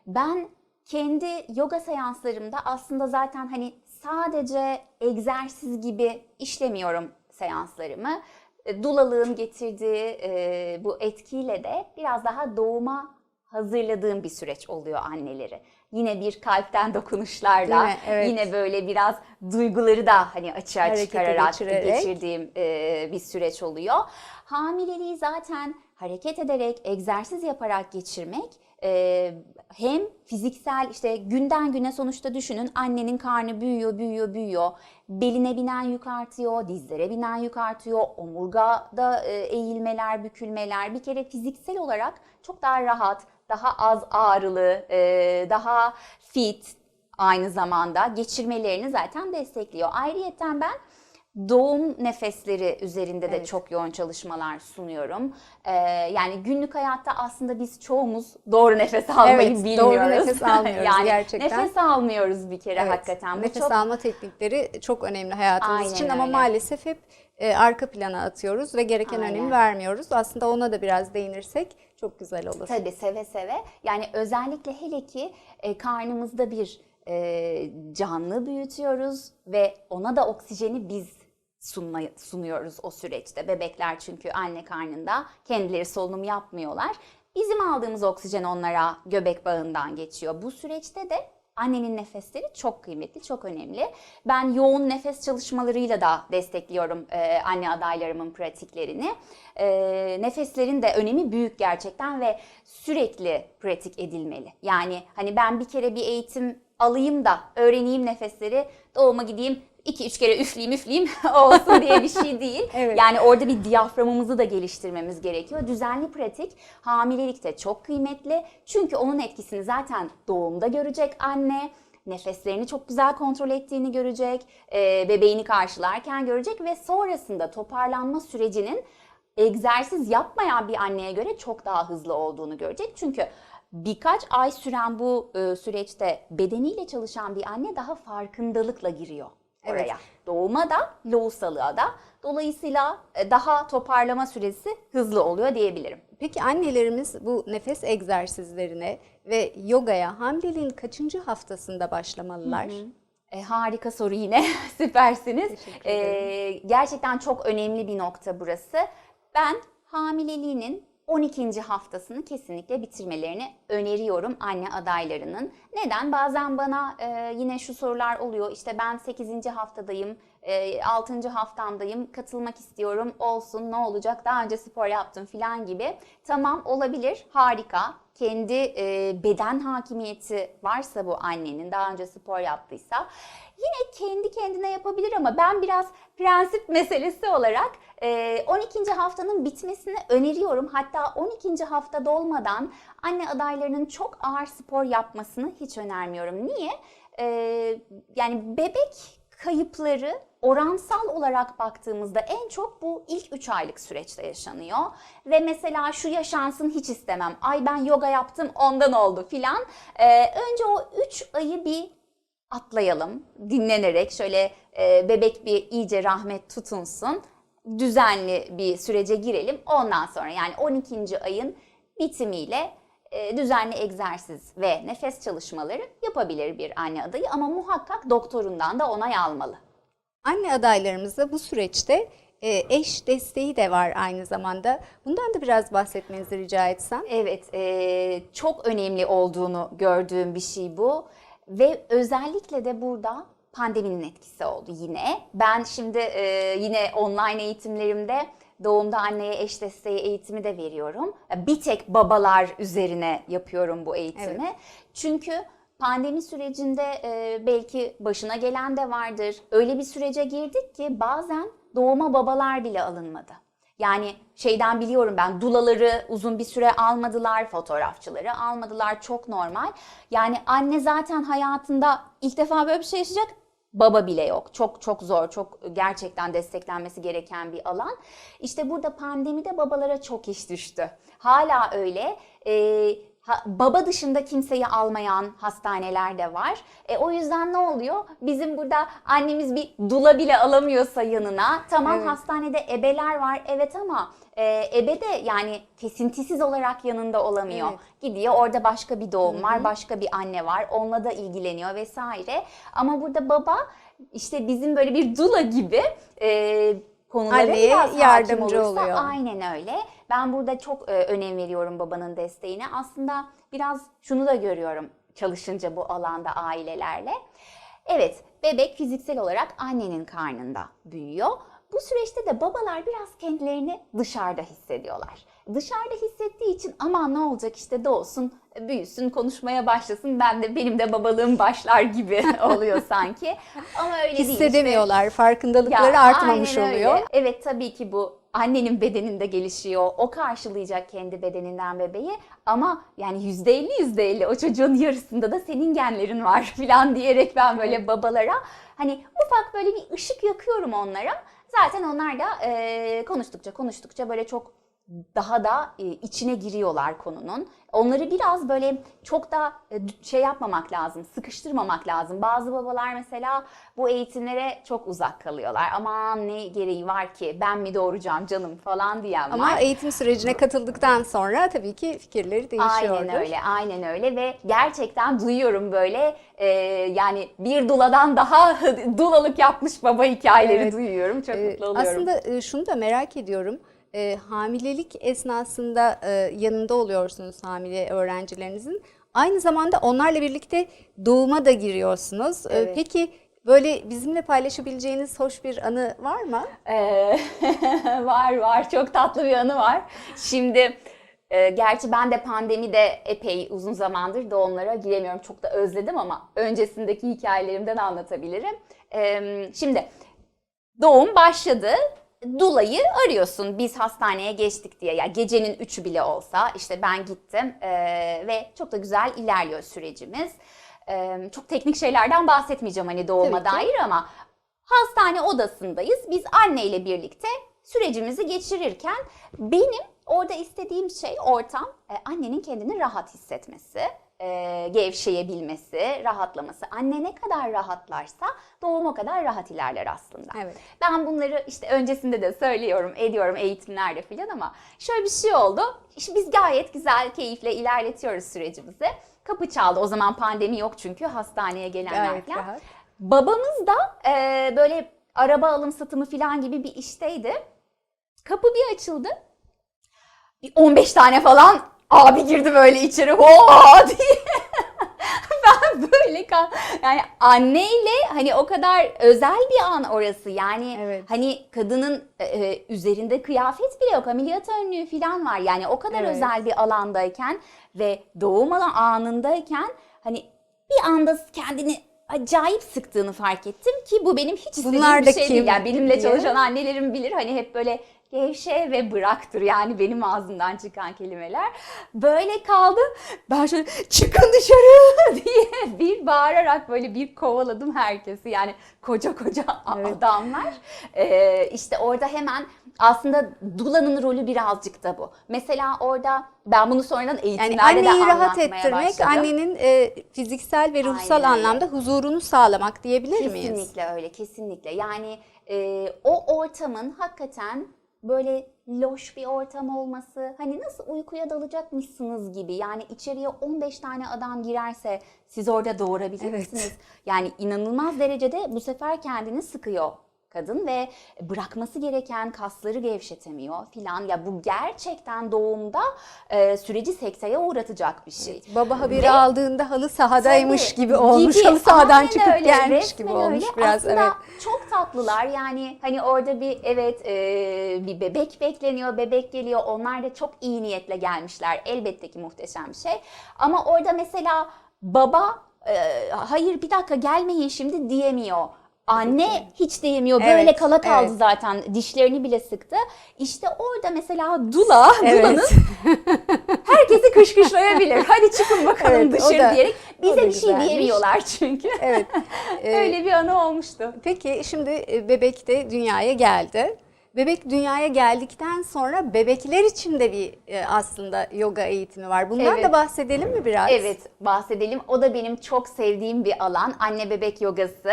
Speaker 2: ben kendi yoga seanslarımda aslında zaten hani sadece egzersiz gibi işlemiyorum seanslarımı. Doula'lığın getirdiği bu etkiyle de biraz daha doğuma hazırladığım bir süreç oluyor anneleri. Yine bir kalpten dokunuşlarla,
Speaker 1: Evet.
Speaker 2: yine böyle biraz duyguları da hani açığa
Speaker 1: Harekete
Speaker 2: çıkararak
Speaker 1: geçirerek.
Speaker 2: geçirdiğim bir süreç oluyor. Hamileliği zaten hareket ederek, egzersiz yaparak geçirmek hem fiziksel, işte günden güne sonuçta düşünün, annenin karnı büyüyor. Beline binen yük artıyor, dizlere binen yük artıyor, omurgada eğilmeler, bükülmeler. Bir kere fiziksel olarak çok daha rahat, daha az ağrılı, daha fit aynı zamanda geçirmelerini zaten destekliyor. Ayrıyeten ben doğum nefesleri üzerinde de çok yoğun çalışmalar sunuyorum. Yani günlük hayatta aslında biz çoğumuz doğru nefes almayı bilmiyoruz.
Speaker 1: Doğru nefes almıyoruz
Speaker 2: yani
Speaker 1: gerçekten.
Speaker 2: Nefes almıyoruz bir kere hakikaten. Bu
Speaker 1: Nefes
Speaker 2: çok
Speaker 1: alma teknikleri çok önemli hayatımız
Speaker 2: Aynen
Speaker 1: için ama
Speaker 2: öyle.
Speaker 1: maalesef hep arka plana atıyoruz ve gereken
Speaker 2: Aynen.
Speaker 1: önemi vermiyoruz. Aslında ona da biraz değinirsek çok güzel olur.
Speaker 2: Tabii, seve seve. Yani özellikle hele ki karnımızda bir canlı büyütüyoruz ve ona da oksijeni biz sunuyoruz o süreçte. Bebekler çünkü anne karnında kendileri solunum yapmıyorlar. Bizim aldığımız oksijen onlara göbek bağından geçiyor. Bu süreçte de annenin nefesleri çok kıymetli, çok önemli. Ben yoğun nefes çalışmalarıyla da destekliyorum anne adaylarımın pratiklerini. Nefeslerin de önemi büyük gerçekten ve sürekli pratik edilmeli. Yani hani ben bir kere bir eğitim alayım da öğreneyim nefesleri, doğuma gideyim, 2-3 kere üfleyeyim olsun diye bir şey değil. Yani orada bir diyaframımızı da geliştirmemiz gerekiyor. Düzenli pratik hamilelikte çok kıymetli. Çünkü onun etkisini zaten doğumda görecek anne. Nefeslerini çok güzel kontrol ettiğini görecek. Bebeğini karşılarken görecek ve sonrasında toparlanma sürecinin egzersiz yapmayan bir anneye göre çok daha hızlı olduğunu görecek. Çünkü birkaç ay süren bu süreçte bedeniyle çalışan bir anne daha farkındalıkla giriyor oraya.
Speaker 1: Evet.
Speaker 2: Doğuma da, lohusalığa da. Dolayısıyla daha toparlama süresi hızlı oluyor diyebilirim.
Speaker 1: Peki annelerimiz bu nefes egzersizlerine ve yogaya hamileliğin kaçıncı haftasında başlamalılar?
Speaker 2: Harika soru yine, süpersiniz.
Speaker 1: Teşekkür ederim.
Speaker 2: Gerçekten çok önemli bir nokta burası. Ben hamileliğinin 12. haftasını kesinlikle bitirmelerini öneriyorum anne adaylarının. Neden? Bazen bana yine şu sorular oluyor. İşte ben 8. haftadayım, 6. haftamdayım, katılmak istiyorum, olsun, ne olacak, daha önce spor yaptım falan gibi. Tamam, olabilir, harika. Kendi beden hakimiyeti varsa bu annenin, daha önce spor yaptıysa yine kendi kendine yapabilir ama ben biraz prensip meselesi olarak 12. haftanın bitmesini öneriyorum. Hatta 12. hafta dolmadan anne adaylarının çok ağır spor yapmasını hiç önermiyorum. Niye? Yani bebek kayıpları oransal olarak baktığımızda en çok bu ilk 3 aylık süreçte yaşanıyor. Ve mesela şu yaşansın hiç istemem. Ay ben yoga yaptım ondan oldu filan. Önce o 3 ayı bir atlayalım dinlenerek, şöyle bebek bir iyice rahmet tutunsun. düzenli bir sürece girelim. Ondan sonra yani 12. ayın bitimiyle düzenli egzersiz ve nefes çalışmaları yapabilir bir anne adayı ama muhakkak doktorundan da onay almalı.
Speaker 1: Anne adaylarımızda bu süreçte eş desteği de var aynı zamanda. Bundan da biraz bahsetmenizi rica etsem.
Speaker 2: Evet, çok önemli olduğunu gördüğüm bir şey bu ve özellikle de burada pandeminin etkisi oldu yine. Ben şimdi yine online eğitimlerimde doğumda anneye eş desteği eğitimi de veriyorum. Bir tek babalar üzerine yapıyorum bu eğitimi.
Speaker 1: Evet.
Speaker 2: Çünkü pandemi sürecinde belki başına gelen de vardır. Öyle bir sürece girdik ki bazen doğuma babalar bile alınmadı. Yani şeyden biliyorum ben, dulaları uzun bir süre almadılar, fotoğrafçıları almadılar, çok normal. Yani anne zaten hayatında ilk defa böyle bir şey yaşayacak, baba bile yok. Çok çok zor, çok gerçekten desteklenmesi gereken bir alan. İşte burada pandemide babalara çok iş düştü. Hala öyle. Baba dışında kimseyi almayan hastaneler de var. O yüzden ne oluyor? Bizim burada annemiz bir dula bile alamıyorsa yanına, tamam
Speaker 1: Evet.
Speaker 2: hastanede ebeler var evet ama ebe de yani kesintisiz olarak yanında olamıyor.
Speaker 1: Evet.
Speaker 2: Gidiyor orada başka bir doğum var, başka bir anne var, onunla da ilgileniyor vesaire. Ama burada baba işte bizim böyle bir dula gibi konulara
Speaker 1: Anneye
Speaker 2: biraz hakim
Speaker 1: yardımcı
Speaker 2: olursa,
Speaker 1: oluyor.
Speaker 2: aynen öyle. Ben burada çok önem veriyorum babanın desteğine. Aslında biraz şunu da görüyorum çalışınca bu alanda ailelerle. Evet, bebek fiziksel olarak annenin karnında büyüyor. Bu süreçte de babalar biraz kendilerini dışarıda hissediyorlar. Dışarıda hissettiği için aman ne olacak işte doğsun, büyüsün, konuşmaya başlasın, benim de babalığım başlar gibi oluyor sanki. Ama öyle değil.
Speaker 1: Hissedemiyorlar, farkındalıkları
Speaker 2: Ya,
Speaker 1: artmamış
Speaker 2: aynen öyle.
Speaker 1: oluyor.
Speaker 2: Evet tabii ki bu annenin bedeninde gelişiyor. O karşılayacak kendi bedeninden bebeği ama yani %50 o çocuğun yarısında da senin genlerin var falan diyerek ben böyle babalara hani ufak böyle bir ışık yakıyorum onlara. Zaten onlar da konuştukça böyle çok daha da içine giriyorlar konunun. Onları biraz böyle çok da şey yapmamak lazım, sıkıştırmamak lazım. Bazı babalar mesela bu eğitimlere çok uzak kalıyorlar. Aman ne gereği var ki, ben mi doğuracağım canım falan diyen var.
Speaker 1: Ama eğitim sürecine katıldıktan sonra tabii ki fikirleri değişiyordur.
Speaker 2: Aynen öyle ve gerçekten duyuyorum böyle yani bir duladan daha dulalık yapmış baba hikayeleri
Speaker 1: Evet.
Speaker 2: duyuyorum. Çok mutlu oluyorum.
Speaker 1: Aslında şunu da merak ediyorum. Hamilelik esnasında yanında oluyorsunuz hamile öğrencilerinizin. Aynı zamanda onlarla birlikte doğuma da giriyorsunuz.
Speaker 2: Evet.
Speaker 1: Peki böyle bizimle paylaşabileceğiniz hoş bir anı var mı?
Speaker 2: Var çok tatlı bir anı var. Şimdi gerçi ben de pandemide epey uzun zamandır doğumlara giremiyorum. Çok da özledim ama öncesindeki hikayelerimden anlatabilirim. Şimdi doğum başladı. Dulayı arıyorsun biz hastaneye geçtik diye. Ya gecenin 3'ü bile olsa işte ben gittim ve çok da güzel ilerliyor sürecimiz. Çok teknik şeylerden bahsetmeyeceğim hani doğuma
Speaker 1: Tabii ki.
Speaker 2: dair ama hastane odasındayız. Biz anneyle birlikte sürecimizi geçirirken benim orada istediğim şey ortam annenin kendini rahat hissetmesi, gevşeyebilmesi, rahatlaması. Anne ne kadar rahatlarsa doğum o kadar rahat ilerler aslında.
Speaker 1: Evet.
Speaker 2: Ben bunları işte öncesinde de söylüyorum, ediyorum eğitimlerde falan ama şöyle bir şey oldu. İşte biz gayet güzel, keyifle ilerletiyoruz sürecimizi. Kapı çaldı. O zaman pandemi yok çünkü hastaneye gelenler
Speaker 1: Gayet
Speaker 2: falan.
Speaker 1: rahat.
Speaker 2: Babamız da böyle araba alım satımı falan gibi bir işteydi. Kapı bir açıldı. Bir 15 tane falan abi girdi böyle içeri. Ho diye. Ben böyle yani anneyle hani o kadar özel bir an orası. Yani
Speaker 1: Evet.
Speaker 2: hani kadının üzerinde kıyafet bile yok. Ameliyat önlüğü falan var. Yani o kadar
Speaker 1: Evet.
Speaker 2: özel bir alandayken ve doğum anındayken hani bir anda kendini acayip sıktığını fark ettim ki bu benim hiç istediğim
Speaker 1: Bunlar
Speaker 2: bir
Speaker 1: da
Speaker 2: şey
Speaker 1: kim
Speaker 2: değil. Yani benimle
Speaker 1: diye.
Speaker 2: çalışan annelerim bilir hani hep böyle gevşe ve bıraktır. Yani benim ağzımdan çıkan kelimeler. Böyle kaldı. Ben şöyle çıkın dışarı diye bir bağırarak böyle bir kovaladım herkesi. Yani koca koca adamlar. İşte orada hemen aslında Dula'nın rolü birazcık da bu. Mesela orada ben bunu sonradan
Speaker 1: Yani
Speaker 2: eğitimlerde de
Speaker 1: anneyi rahat
Speaker 2: anlatmaya
Speaker 1: ettirmek,
Speaker 2: başladım.
Speaker 1: annenin fiziksel ve ruhsal
Speaker 2: Aynen öyle.
Speaker 1: anlamda huzurunu sağlamak diyebilir miyiz?
Speaker 2: Kesinlikle öyle, kesinlikle. Yani o ortamın hakikaten böyle loş bir ortam olması, hani nasıl uykuya dalacakmışsınız gibi. Yani içeriye 15 tane adam girerse siz orada doğurabilir
Speaker 1: Evet.
Speaker 2: misiniz? Yani inanılmaz derecede bu sefer kendini sıkıyor kadın ve bırakması gereken kasları gevşetemiyor filan. Ya bu gerçekten doğumda süreci sekteye uğratacak bir şey.
Speaker 1: Baba haberi
Speaker 2: Ve-
Speaker 1: aldığında halı sahadaymış
Speaker 2: Tabii,
Speaker 1: gibi olmuş.
Speaker 2: gibi.
Speaker 1: Halı sahadan
Speaker 2: Aynen
Speaker 1: çıkıp
Speaker 2: öyle,
Speaker 1: gelmiş gibi
Speaker 2: resmen
Speaker 1: olmuş
Speaker 2: öyle.
Speaker 1: biraz.
Speaker 2: Aslında
Speaker 1: Evet.
Speaker 2: çok tatlılar yani hani orada bir bir bebek bekleniyor, bebek geliyor. Onlar da çok iyi niyetle gelmişler. Elbette ki muhteşem bir şey. Ama orada mesela baba hayır bir dakika gelmeyin şimdi diyemiyor. Anne hiç diyemiyor. Böyle
Speaker 1: Evet,
Speaker 2: kala kaldı
Speaker 1: evet.
Speaker 2: zaten. Dişlerini bile sıktı. İşte orada mesela Dula'nın
Speaker 1: Evet.
Speaker 2: herkesi kışkışlayabilir. Hadi çıkın bakalım
Speaker 1: Evet, o
Speaker 2: dışarı
Speaker 1: da-
Speaker 2: diyerek.
Speaker 1: o
Speaker 2: Bize
Speaker 1: da
Speaker 2: bir şey
Speaker 1: güzelmiş.
Speaker 2: diyemiyorlar çünkü.
Speaker 1: Evet.
Speaker 2: Öyle bir anı olmuştu.
Speaker 1: Peki şimdi bebek de dünyaya geldi. Bebek dünyaya geldikten sonra bebekler için de bir aslında yoga eğitimi var. Bundan
Speaker 2: Evet.
Speaker 1: da bahsedelim mi biraz?
Speaker 2: Evet, bahsedelim. O da benim çok sevdiğim bir alan. Anne bebek yogası.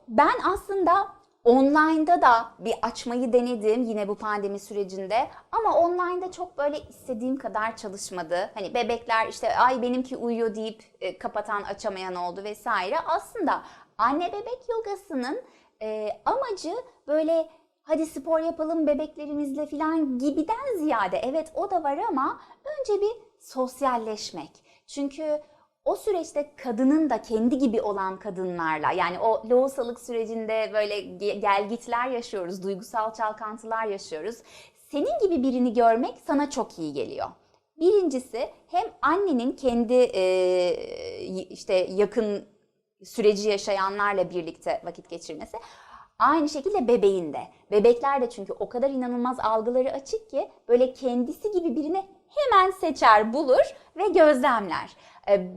Speaker 2: Ben aslında online'da da bir açmayı denedim yine bu pandemi sürecinde. Ama online'da çok böyle istediğim kadar çalışmadı. Hani bebekler işte ay benimki uyuyor deyip kapatan açamayan oldu vesaire. Aslında anne bebek yogasının amacı böyle hadi spor yapalım bebeklerimizle falan gibiden ziyade evet o da var ama önce bir sosyalleşmek. Çünkü o süreçte kadının da kendi gibi olan kadınlarla yani o lohusalık sürecinde böyle gelgitler yaşıyoruz, duygusal çalkantılar yaşıyoruz. Senin gibi birini görmek sana çok iyi geliyor. Birincisi hem annenin kendi işte yakın süreci yaşayanlarla birlikte vakit geçirmesi. Aynı şekilde bebeğin de. Bebekler de çünkü o kadar inanılmaz algıları açık ki böyle kendisi gibi birini hemen seçer, bulur ve gözlemler.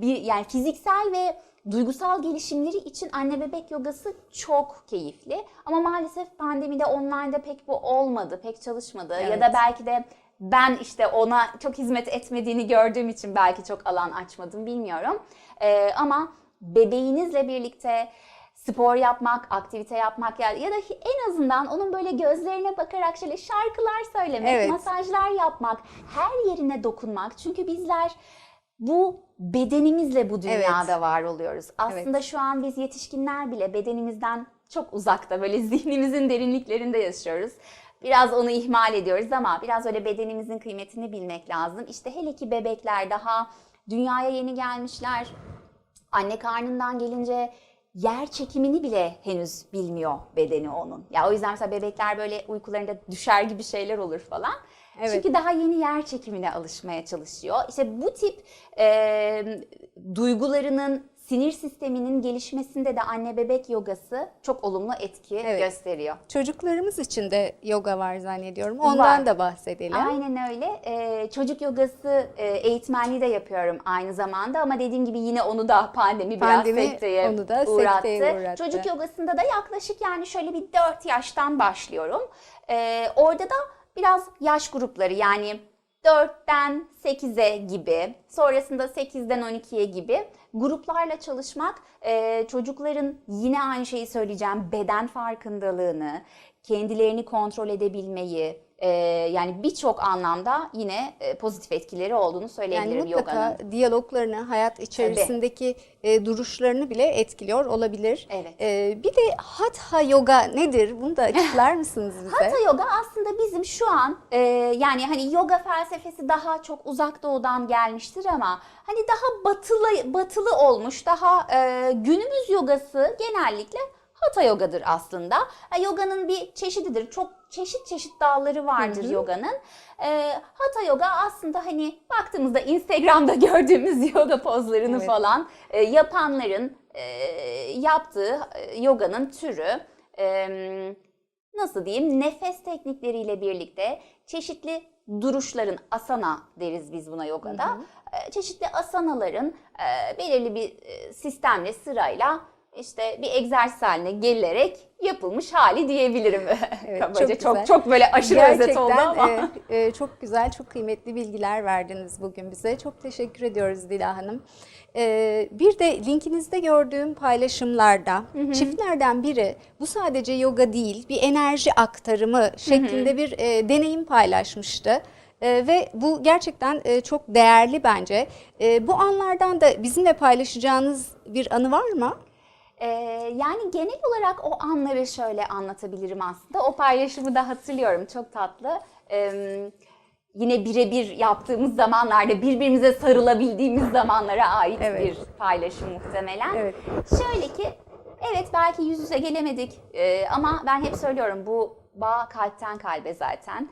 Speaker 2: Yani fiziksel ve duygusal gelişimleri için anne bebek yogası çok keyifli. Ama maalesef pandemide online'da pek bu olmadı, pek çalışmadı.
Speaker 1: Evet.
Speaker 2: Ya da belki de ben işte ona çok hizmet etmediğini gördüğüm için belki çok alan açmadım bilmiyorum. Ama bebeğinizle birlikte spor yapmak, aktivite yapmak ya da en azından onun böyle gözlerine bakarak şöyle şarkılar söylemek,
Speaker 1: Evet.
Speaker 2: masajlar yapmak, her yerine dokunmak. Çünkü bizler bu bedenimizle bu dünyada var oluyoruz. Aslında şu an biz yetişkinler bile bedenimizden çok uzakta, böyle zihnimizin derinliklerinde yaşıyoruz. Biraz onu ihmal ediyoruz ama biraz öyle bedenimizin kıymetini bilmek lazım. İşte hele ki bebekler daha dünyaya yeni gelmişler. Anne karnından gelince yer çekimini bile henüz bilmiyor bedeni onun. Ya o yüzden mesela bebekler böyle uykularında düşer gibi şeyler olur falan.
Speaker 1: Evet.
Speaker 2: Çünkü daha yeni yer çekimine alışmaya çalışıyor. İşte bu tip duygularının, sinir sisteminin gelişmesinde de anne bebek yogası çok olumlu etki gösteriyor.
Speaker 1: Çocuklarımız için de yoga var zannediyorum. Ondan
Speaker 2: Var.
Speaker 1: da bahsedelim.
Speaker 2: Aynen öyle. Çocuk yogası eğitmenliği de yapıyorum aynı zamanda ama dediğim gibi yine onu da pandemi biraz sekteye
Speaker 1: onu da
Speaker 2: uğrattı.
Speaker 1: sekteye uğrattı.
Speaker 2: Çocuk yogasında da yaklaşık yani şöyle bir 4 yaştan başlıyorum. Orada da biraz yaş grupları yani 4'ten 8'e gibi, sonrasında 8'den 12'ye gibi gruplarla çalışmak çocukların yine aynı şeyi söyleyeceğim beden farkındalığını, kendilerini kontrol edebilmeyi, yani birçok anlamda yine pozitif etkileri olduğunu
Speaker 1: Yani
Speaker 2: söyleyebilirim
Speaker 1: mutlaka
Speaker 2: yoganın.
Speaker 1: diyaloglarını, hayat içerisindeki duruşlarını bile etkiliyor olabilir.
Speaker 2: Evet.
Speaker 1: Bir de Hatha yoga nedir? Bunu da açıklar mısınız bize?
Speaker 2: Hatha yoga aslında bizim şu an yani hani yoga felsefesi daha çok uzak doğudan gelmiştir ama hani daha batılı olmuş, daha günümüz yogası genellikle Hatha yogadır aslında. Yoganın bir çeşididir. Çok çeşit dalları vardır yoganın. Hatha yoga aslında hani baktığımızda Instagram'da gördüğümüz yoga pozlarını falan yapanların yaptığı yoganın türü. nasıl diyeyim, nefes teknikleriyle birlikte çeşitli duruşların, asana deriz biz buna yogada. Çeşitli asanaların belirli bir sistemle, sırayla işte bir egzersiz haline gelerek yapılmış hali diyebilirim.
Speaker 1: Evet,
Speaker 2: Kabaca
Speaker 1: çok güzel.
Speaker 2: çok böyle aşırı özet oldu ama.
Speaker 1: Çok güzel, çok kıymetli bilgiler verdiniz bugün bize. Çok teşekkür ediyoruz Dila Hanım. Bir de linkinizde gördüğüm paylaşımlarda çiftlerden biri bu sadece yoga değil, bir enerji aktarımı şeklinde bir deneyim paylaşmıştı. Ve bu gerçekten çok değerli bence. Bu anlardan da bizimle paylaşacağınız bir anı var mı?
Speaker 2: Yani genel olarak o anları şöyle anlatabilirim aslında. O paylaşımı da hatırlıyorum, çok tatlı. Yine birebir yaptığımız zamanlarda, birbirimize sarılabildiğimiz zamanlara ait bir paylaşım muhtemelen.
Speaker 1: Evet.
Speaker 2: Şöyle ki, evet belki yüz yüze gelemedik ama ben hep söylüyorum, bu bağ kalpten kalbe zaten.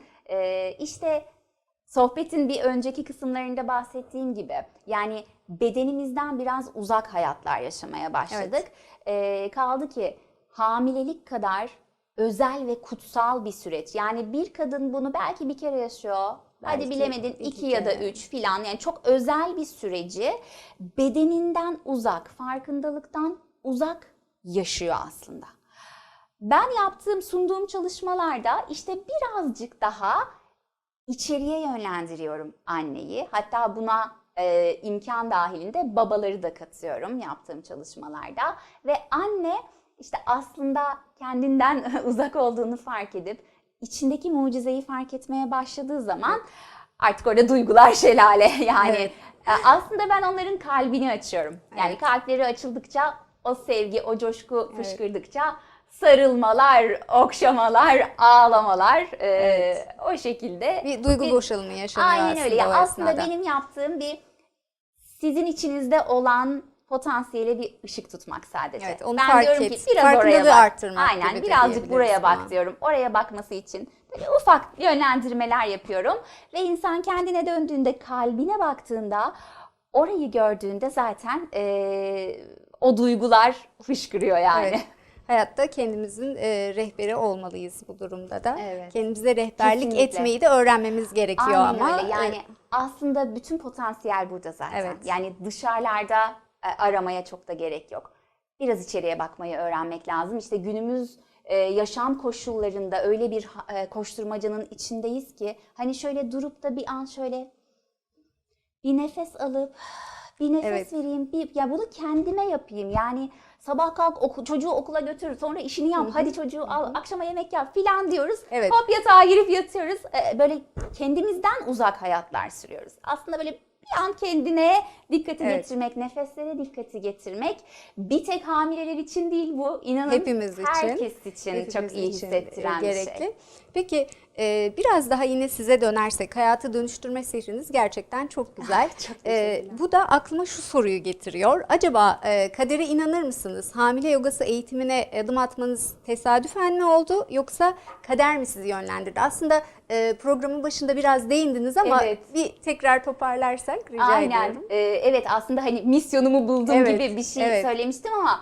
Speaker 2: İşte sohbetin bir önceki kısımlarında bahsettiğim gibi, yani bedenimizden biraz uzak hayatlar yaşamaya başladık. Kaldı ki hamilelik kadar özel ve kutsal bir süreç. Yani bir kadın bunu belki bir kere yaşıyor. Hadi
Speaker 1: Belki
Speaker 2: bilemedin
Speaker 1: iki
Speaker 2: 2 ya da
Speaker 1: kere.
Speaker 2: 3 filan. Yani çok özel bir süreci bedeninden uzak, farkındalıktan uzak yaşıyor aslında. Ben sunduğum çalışmalarda işte birazcık daha içeriye yönlendiriyorum anneyi. Hatta buna imkan dahilinde babaları da katıyorum yaptığım çalışmalarda. Ve anne işte aslında kendinden uzak olduğunu fark edip içindeki mucizeyi fark etmeye başladığı zaman artık orada duygular şelale. Yani aslında ben onların kalbini açıyorum. Yani kalpleri açıldıkça, o sevgi, o coşku fışkırdıkça sarılmalar, okşamalar, ağlamalar o şekilde.
Speaker 1: Bir duygu boşalımı yaşanıyor
Speaker 2: Aynen
Speaker 1: aslında
Speaker 2: öyle.
Speaker 1: o
Speaker 2: Ya aslında
Speaker 1: esnada.
Speaker 2: benim yaptığım bir sizin içinizde olan potansiyele bir ışık tutmak sadece.
Speaker 1: Evet, onu
Speaker 2: ben
Speaker 1: fark
Speaker 2: diyorum
Speaker 1: et.
Speaker 2: ki biraz
Speaker 1: Farkındalığı
Speaker 2: oraya bak.
Speaker 1: arttırmak
Speaker 2: Aynen,
Speaker 1: gibi de
Speaker 2: birazcık
Speaker 1: diyebiliriz
Speaker 2: buraya bak
Speaker 1: buna.
Speaker 2: diyorum. Oraya bakması için böyle ufak yönlendirmeler yapıyorum. Ve insan kendine döndüğünde, kalbine baktığında, orayı gördüğünde zaten o duygular fışkırıyor yani.
Speaker 1: Evet. Hayatta kendimizin rehberi olmalıyız bu durumda da.
Speaker 2: Evet.
Speaker 1: Kendimize rehberlik
Speaker 2: Kesinlikle.
Speaker 1: etmeyi de öğrenmemiz gerekiyor
Speaker 2: Aynen
Speaker 1: ama.
Speaker 2: öyle. Yani aslında bütün potansiyel burada zaten.
Speaker 1: Evet.
Speaker 2: Yani dışarılarda aramaya çok da gerek yok. Biraz içeriye bakmayı öğrenmek lazım. İşte günümüz yaşam koşullarında öyle bir koşturmacanın içindeyiz ki hani şöyle durup da bir an şöyle bir nefes alıp bir nefes vereyim, ya bunu kendime yapayım. Yani sabah kalk çocuğu okula götür, sonra işini yap, hadi çocuğu al, akşama yemek yap filan diyoruz.
Speaker 1: Evet.
Speaker 2: Hop yatağa girip yatıyoruz. Böyle kendimizden uzak hayatlar sürüyoruz. Aslında böyle bir an kendine dikkati getirmek, nefeslere dikkati getirmek bir tek hamileler için değil bu. İnanın
Speaker 1: Hepimiz için.
Speaker 2: herkes için
Speaker 1: Hepimiz
Speaker 2: çok iyi
Speaker 1: için,
Speaker 2: hissettiren bir
Speaker 1: gerekli.
Speaker 2: şey.
Speaker 1: Peki biraz daha yine size dönersek, hayatı dönüştürme sehriniz gerçekten çok güzel.
Speaker 2: Çok teşekkürler.
Speaker 1: Bu da aklıma şu soruyu getiriyor. Acaba kadere inanır mısınız? Hamile yogası eğitimine adım atmanız tesadüfen mi oldu, yoksa kader mi sizi yönlendirdi? Aslında programın başında biraz değindiniz ama bir tekrar toparlarsak rica ediyorum.
Speaker 2: Evet, aslında hani misyonumu buldum gibi bir şey söylemiştim ama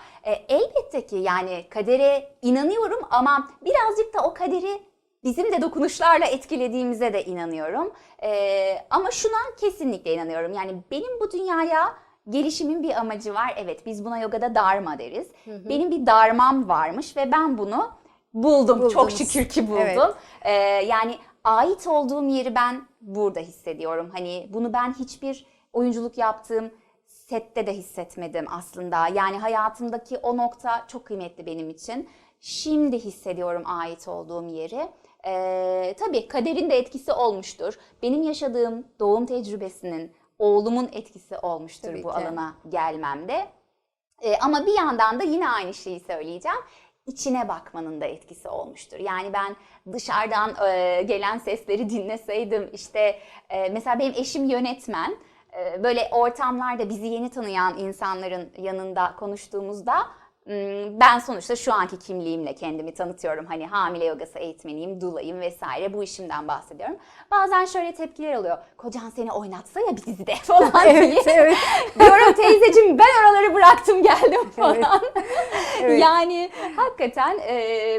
Speaker 2: elbette ki yani kadere inanıyorum ama birazcık da o kaderi bizim de dokunuşlarla etkilediğimize de inanıyorum. Ama şuna kesinlikle inanıyorum. Yani benim bu dünyaya gelişimin bir amacı var. Evet, biz buna yogada dharma deriz. Benim bir dharmam varmış ve ben bunu buldum. Çok şükür ki buldum. Yani ait olduğum yeri ben burada hissediyorum. Hani bunu ben hiçbir oyunculuk yaptığım sette de hissetmedim aslında. Yani hayatımdaki o nokta çok kıymetli benim için. Şimdi hissediyorum ait olduğum yeri. Tabii kaderin de etkisi olmuştur. Benim yaşadığım doğum tecrübesinin, oğlumun etkisi olmuştur
Speaker 1: Tabii
Speaker 2: bu
Speaker 1: ki.
Speaker 2: alana gelmemde. Ama bir yandan da yine aynı şeyi söyleyeceğim. İçine bakmanın da etkisi olmuştur. Yani ben dışarıdan gelen sesleri dinleseydim, işte mesela benim eşim yönetmen. Böyle ortamlarda bizi yeni tanıyan insanların yanında konuştuğumuzda Ben sonuçta şu anki kimliğimle kendimi tanıtıyorum. Hani hamile yogası eğitmeniyim, doula'yım vesaire, bu işimden bahsediyorum. Bazen şöyle tepkiler oluyor. Kocan seni oynatsa ya bir dizide falan diye.
Speaker 1: Evet, evet.
Speaker 2: Diyorum teyzeciğim, ben oraları bıraktım geldim falan.
Speaker 1: Evet.
Speaker 2: Yani hakikaten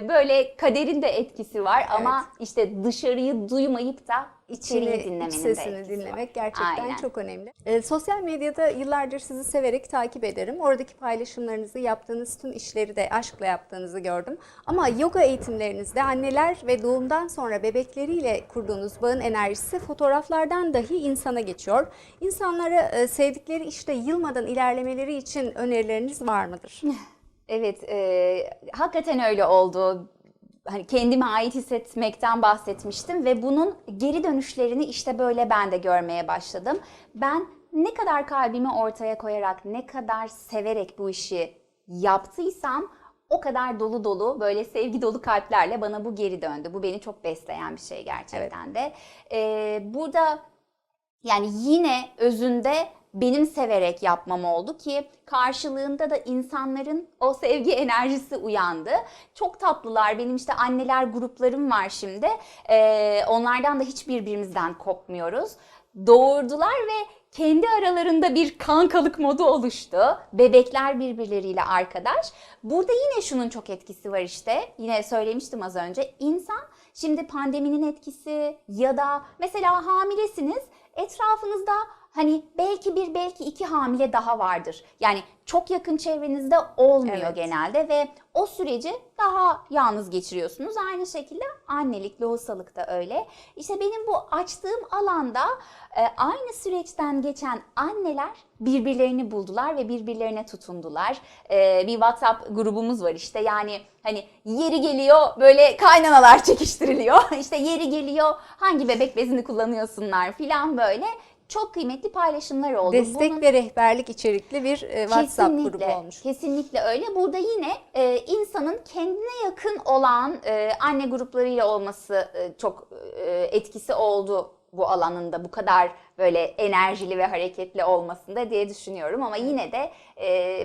Speaker 2: böyle kaderin de etkisi var ama işte dışarıyı duymayıp da içeriği
Speaker 1: İç
Speaker 2: dinlemenin de
Speaker 1: sesini
Speaker 2: etkisi
Speaker 1: dinlemek
Speaker 2: var.
Speaker 1: gerçekten
Speaker 2: Aynen.
Speaker 1: çok önemli. Sosyal medyada yıllardır sizi severek takip ederim. Oradaki paylaşımlarınızı, yaptığınız tüm işleri de aşkla yaptığınızı gördüm. Ama yoga eğitimlerinizde anneler ve doğumdan sonra bebekleriyle kurduğunuz bağın enerjisi fotoğraflardan dahi insana geçiyor. İnsanlara sevdikleri işte yılmadan ilerlemeleri için önerileriniz var mıdır?
Speaker 2: Evet, hakikaten öyle oldu. Hani kendime ait hissetmekten bahsetmiştim ve bunun geri dönüşlerini işte böyle ben de görmeye başladım. Ben ne kadar kalbimi ortaya koyarak, ne kadar severek bu işi yaptıysam o kadar dolu dolu, böyle sevgi dolu kalplerle bana bu geri döndü. Bu beni çok besleyen bir şey gerçekten de. Burada yani yine özünde benim severek yapmam oldu ki karşılığında da insanların o sevgi enerjisi uyandı. Çok tatlılar. Benim işte anneler gruplarım var şimdi. Onlardan da hiç birbirimizden kopmuyoruz. Doğurdular ve kendi aralarında bir kankalık modu oluştu. Bebekler birbirleriyle arkadaş. Burada yine şunun çok etkisi var işte. Yine söylemiştim az önce. İnsan şimdi pandeminin etkisi ya da mesela hamilesiniz. Etrafınızda hani belki bir belki iki hamile daha vardır. Yani çok yakın çevrenizde olmuyor genelde ve o süreci daha yalnız geçiriyorsunuz. Aynı şekilde annelik, lohusalık da öyle. İşte benim bu açtığım alanda aynı süreçten geçen anneler birbirlerini buldular ve birbirlerine tutundular. Bir WhatsApp grubumuz var işte, yani hani yeri geliyor böyle kaynanalar çekiştiriliyor. İşte yeri geliyor hangi bebek bezini kullanıyorsunlar filan, böyle. Çok kıymetli paylaşımlar oldu.
Speaker 1: Destek ve rehberlik içerikli bir WhatsApp grubu olmuş.
Speaker 2: Kesinlikle öyle. Burada yine insanın kendine yakın olan anne gruplarıyla olması çok etkisi oldu bu alanında, bu kadar böyle enerjili ve hareketli olmasında diye düşünüyorum. Ama yine de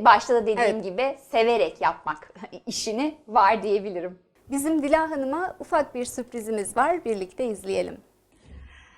Speaker 2: başta da dediğim gibi severek yapmak işini var diyebilirim.
Speaker 1: Bizim Dila Hanım'a ufak bir sürprizimiz var. Birlikte izleyelim.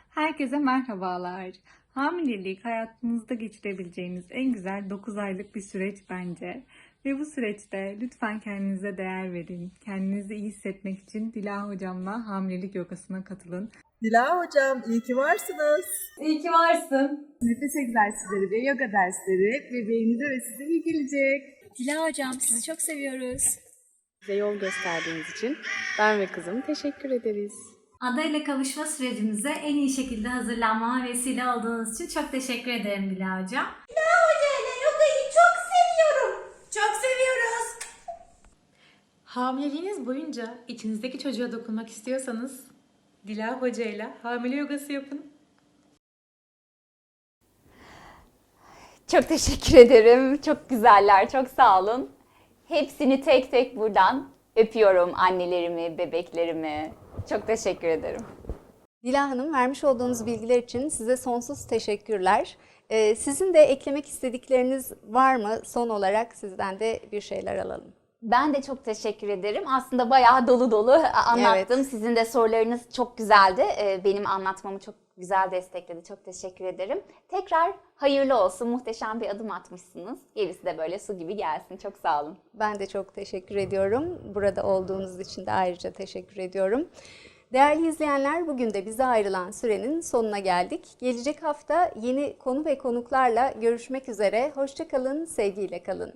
Speaker 3: Herkese merhabalar. Hamilelik hayatınızda geçirebileceğiniz en güzel 9 aylık bir süreç bence. Ve bu süreçte lütfen kendinize değer verin. Kendinizi iyi hissetmek için Dila hocamla hamilelik yogasına katılın.
Speaker 4: Dila hocam, iyi ki varsınız.
Speaker 5: İyi ki varsın.
Speaker 4: Nefes egzersizleri ve yoga dersleri bebeğinize ve size iyi gelecek.
Speaker 5: Dila hocam, sizi çok seviyoruz.
Speaker 6: Bize yol gösterdiğiniz için ben ve kızım teşekkür ederiz.
Speaker 7: Adayla kavuşma sürecimize en iyi şekilde hazırlanmama vesile olduğunuz için çok teşekkür ederim Dila Hocam.
Speaker 8: Hamileliğiniz boyunca içinizdeki çocuğa dokunmak istiyorsanız Dila Hoca ile hamile yogası yapın.
Speaker 2: Çok teşekkür ederim. Çok güzeller. Çok sağ olun. Hepsini tek tek buradan öpüyorum, annelerimi, bebeklerimi. Çok teşekkür ederim.
Speaker 1: Dila Hanım, vermiş olduğunuz bilgiler için size sonsuz teşekkürler. Sizin de eklemek istedikleriniz var mı? Son olarak sizden de bir şeyler alalım.
Speaker 2: Ben de çok teşekkür ederim. Aslında bayağı dolu dolu anlattım.
Speaker 1: Evet.
Speaker 2: Sizin de sorularınız çok güzeldi. Benim anlatmamı çok güzel destekledi. Çok teşekkür ederim. Tekrar hayırlı olsun. Muhteşem bir adım atmışsınız. Gerisi de böyle su gibi gelsin. Çok sağ olun.
Speaker 1: Ben de çok teşekkür ediyorum. Burada olduğunuz için de ayrıca teşekkür ediyorum. Değerli izleyenler, bugün de bize ayrılan sürenin sonuna geldik. Gelecek hafta yeni konu ve konuklarla görüşmek üzere. Hoşça kalın, sevgiyle kalın.